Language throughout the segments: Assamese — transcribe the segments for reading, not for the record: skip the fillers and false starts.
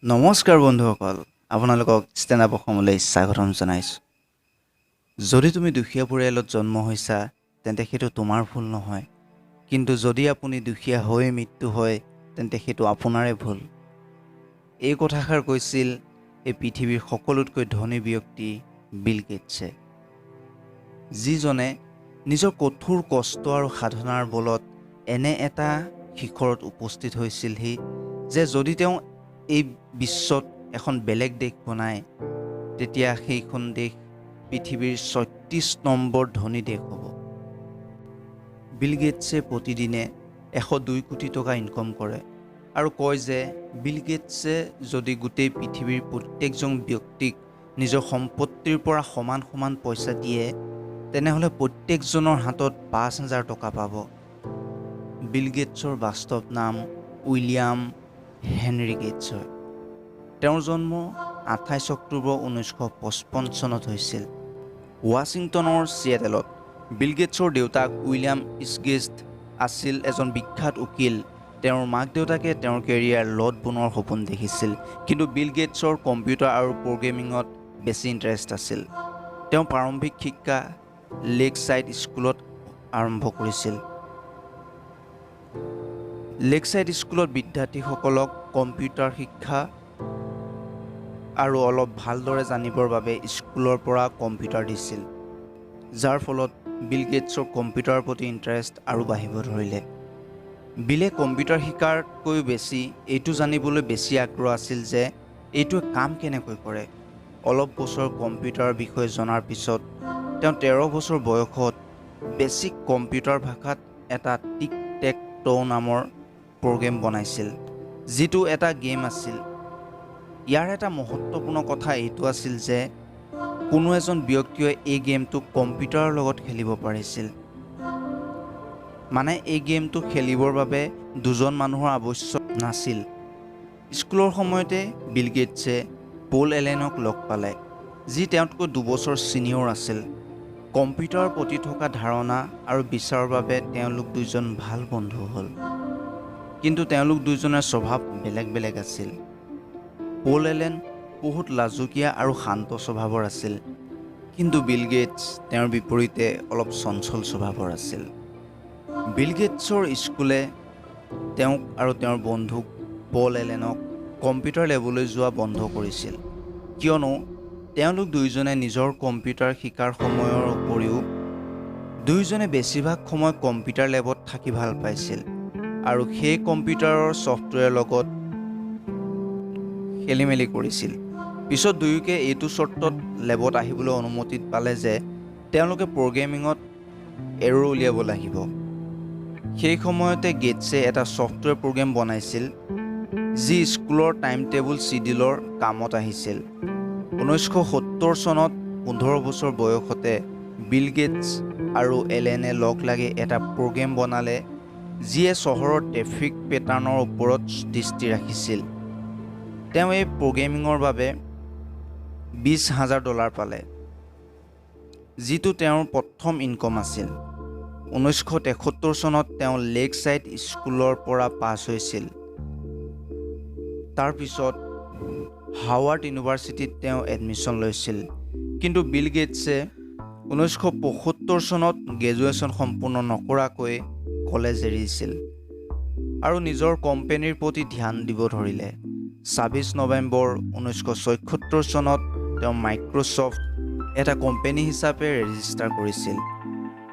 নমস্কাৰ বন্ধুসকল, আপোনালোকক ষ্টেণ্ড আপ অসমলৈ স্বাগতম জনাইছোঁ। যদি তুমি দুখীয়া পৰিয়ালত জন্ম হৈছা তেন্তে সেইটো তোমাৰ ভুল নহয়, কিন্তু যদি আপুনি দুখীয়া হৈ মৃত্যু হয় তেন্তে সেইটো আপোনাৰে ভুল। এই কথাষাৰ কৈছিল এই পৃথিৱীৰ সকলোতকৈ ধনী ব্যক্তি বিল গেটছে, যিজনে নিজৰ কঠোৰ কষ্ট আৰু সাধনাৰ বলত এনে এটা শিখৰত উপস্থিত হৈছিলহি যে যদি তেওঁ এই বিশ্বত এখন বেলেগ দেশ বনায় তেতিয়া সেইখন দেশ পৃথিৱীৰ ৩৬ নম্বৰ ধনী দেশ হ'ব। বিল গেটছে প্ৰতিদিনে ১০২ কোটি টকা ইনকম কৰে আৰু কয় যে বিল গেটছে যদি গোটেই পৃথিৱীৰ প্ৰত্যেকজন ব্যক্তিক নিজৰ সম্পত্তিৰ পৰা সমান সমান পইচা দিয়ে তেনেহ'লে প্ৰত্যেকজনৰ হাতত ৫,০০০ টকা পাব। বিল গেটছৰ বাস্তৱ নাম উইলিয়াম হেনৰী গেটছ হয়। তেওঁৰ জন্ম ২৮ অক্টোবৰ ১৯৫৫ চনত হৈছিল ৱাশ্বিংটনৰ চিয়েটেলত। বিল গেটছৰ দেউতাক উইলিয়াম গেটছ আছিল এজন বিখ্যাত উকিল। তেওঁৰ মাক দেউতাকে তেওঁৰ কেৰিয়াৰ লট বনোৱাৰ সপোন দেখিছিল, কিন্তু বিল গেটছৰ কম্পিউটাৰ আৰু প্ৰগ্ৰেমিঙত বেছি ইণ্টাৰেষ্ট আছিল। তেওঁ প্ৰাৰম্ভিক শিক্ষা লেকছাইড স্কুলত আৰম্ভ কৰিছিল। লেকছাইড স্কুলত বিদ্যাৰ্থীসকলক কম্পিউটাৰ শিক্ষা আৰু অলপ ভালদৰে জানিবৰ বাবে স্কুলৰ পৰা কম্পিউটাৰ দিছিল, যাৰ ফলত বিল গেটছৰ কম্পিউটাৰৰ প্ৰতি ইণ্টাৰেষ্ট আৰু বাঢ়িব ধৰিলে। বিলে কম্পিউটাৰ শিকাৰতকৈও বেছি এইটো জানিবলৈ বেছি আগ্ৰহ আছিল যে এইটোৱে কাম কেনেকৈ কৰে। অলপ বছৰ কম্পিউটাৰৰ বিষয়ে জনাৰ পিছত তেওঁ ১৩ বছৰ বয়সত বেছিক কম্পিউটাৰ ভাষাত এটা টিক টেক টো নামৰ প্ৰগ্ৰেম বনাইছিল, যিটো এটা গেম আছিল। ইয়াৰ এটা মহত্বপূৰ্ণ কথা এইটো আছিল যে কোনো এজন ব্যক্তিয়ে এই গেমটো কম্পিউটাৰৰ লগত খেলিব পাৰিছিল। মানে এই গেমটো খেলিবৰ বাবে দুজন মানুহৰ আৱশ্যক নাছিল। স্কুলৰ সময়তে বিল গেটছে পল এলেনক লগ পালে, যি তেওঁতকৈ ২ বছৰ ছিনিয়ৰ আছিল। কম্পিউটাৰৰ প্ৰতি থকা ধাৰণা আৰু বিচাৰৰ বাবে তেওঁলোক দুজন ভাল বন্ধু হ'ল, কিন্তু তেওঁলোক দুজনৰ স্বভাৱ বেলেগ বেলেগ আছিল। পল এলেন বহুত লাজুকীয়া আৰু শান্ত স্বভাৱৰ আছিল, কিন্তু বিল গেটছ তেওঁৰ বিপৰীতে অলপ চঞ্চল স্বভাৱৰ আছিল। বিল গেটছৰ স্কুলে তেওঁক আৰু তেওঁৰ বন্ধুক পল এলেনক কম্পিউটাৰ লেবলৈ যোৱা বন্ধ কৰিছিল, কিয়নো তেওঁলোক দুয়োজনে নিজৰ কম্পিউটাৰ শিকাৰ সময়ৰ উপৰিও দুয়োজনে বেছিভাগ সময় কম্পিউটাৰ লেবত থাকি ভাল পাইছিল আৰু সেই কম্পিউটাৰৰ ছফ্টৱেৰৰ লগত খেলিমেলি কৰিছিল। পিছত দুয়োকে এইটো চৰ্তত লেবত আহিবলৈ অনুমতি পালে যে তেওঁলোকে প্ৰগ্ৰেমিঙত এৰৰ উলিয়াব লাগিব। সেই সময়তে গেটছে এটা ছফ্টৱেৰ প্ৰগ্ৰেম বনাইছিল যি স্কুলৰ টাইম টেবুল চিডিউলৰ কামত আহিছিল। ১৯৭০ চনত ১৫ বছৰ বয়সতে বিল গেটছ আৰু এলেনে লগ লাগি এটা প্ৰগ্ৰেম বনালে যিয়ে চহৰৰ ট্ৰেফিক পেটাৰ্ণৰ ওপৰত দৃষ্টি ৰাখিছিল। তেওঁ এই প্ৰগ্ৰেমিঙৰ বাবে $২০,০০০ পালে, যিটো তেওঁৰ প্ৰথম ইনকম আছিল। ১৯৭৩ চনত তেওঁ লেকছাইড স্কুলৰ পৰা পাছ হৈছিল। তাৰ পিছত হাৱাৰ্ড ইউনিভাৰ্চিটিত তেওঁ এডমিশ্যন লৈছিল, কিন্তু বিল গেটছে ১৯৭৫ চনত গ্ৰেজুৱেশ্যন সম্পূৰ্ণ নকৰাকৈ কলেজ এৰিছিল আৰু নিজৰ কোম্পানীৰ প্ৰতি ধ্যান দিব ধৰিলে। ২৬ নৱেম্বৰ ১৯৭৬ চনত তেওঁ মাইক্ৰ'ছফ্ট এটা কোম্পানী হিচাপে ৰেজিষ্টাৰ কৰিছিল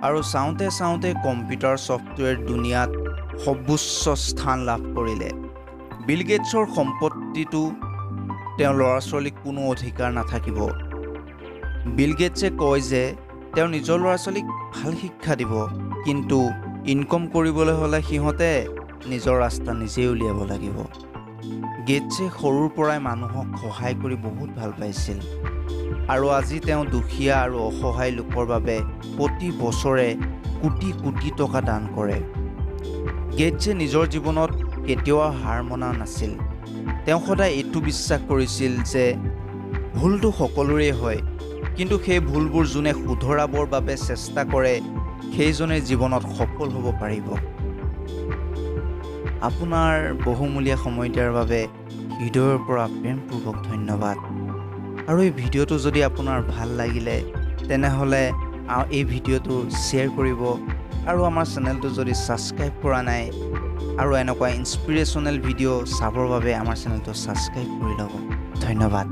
আৰু চাওঁতে চাওঁতে কম্পিউটাৰ ছফ্টৱেৰ দুনিয়াত সৰ্বোচ্চ স্থান লাভ কৰিলে। বিল গেটছৰ সম্পত্তিটো তেওঁৰ ল'ৰা ছোৱালীক কোনো অধিকাৰ নাথাকিব। বিল গেটছে কয় যে তেওঁ নিজৰ ল'ৰা ছোৱালীক ভাল শিক্ষা দিব, কিন্তু ইনকম কৰিবলৈ হ'লে সিহঁতে নিজৰ ৰাস্তা নিজেই উলিয়াব লাগিব। গেটছে সৰুৰ পৰাই মানুহক সহায় কৰি বহুত ভাল পাইছিল আৰু আজি তেওঁ দুখীয়া আৰু অসহায় লোকৰ বাবে প্ৰতি বছৰে কোটি কোটি টকা দান কৰে। গেটছে নিজৰ জীৱনত কেতিয়াও হাৰ মনা নাছিল। তেওঁ সদায় এইটো বিশ্বাস কৰিছিল যে ভুলটো সকলোৰে হয়, কিন্তু সেই ভুলবোৰ যোনে শুধৰাবৰ বাবে চেষ্টা কৰে সেইজনে জীৱনত সফল হ'ব পাৰিব। আপোনাৰ বহুমূলীয়া সময় দিয়াৰ বাবে হৃদয়ৰ পৰা প্ৰেমপূৰ্বক ধন্যবাদ। আৰু এই ভিডিঅ'টো যদি আপোনাৰ ভাল লাগিলে তেনেহ'লে এই ভিডিঅ'টো শ্বেয়াৰ কৰিব আৰু আমাৰ চেনেলটো যদি ছাবস্ক্ৰাইব কৰা নাই আৰু এনেকুৱা ইনস্পিৰেশ্যনেল ভিডিঅ' চাবৰ বাবে আমাৰ চেনেলটো ছাবস্ক্ৰাইব কৰি ল'ব। ধন্যবাদ।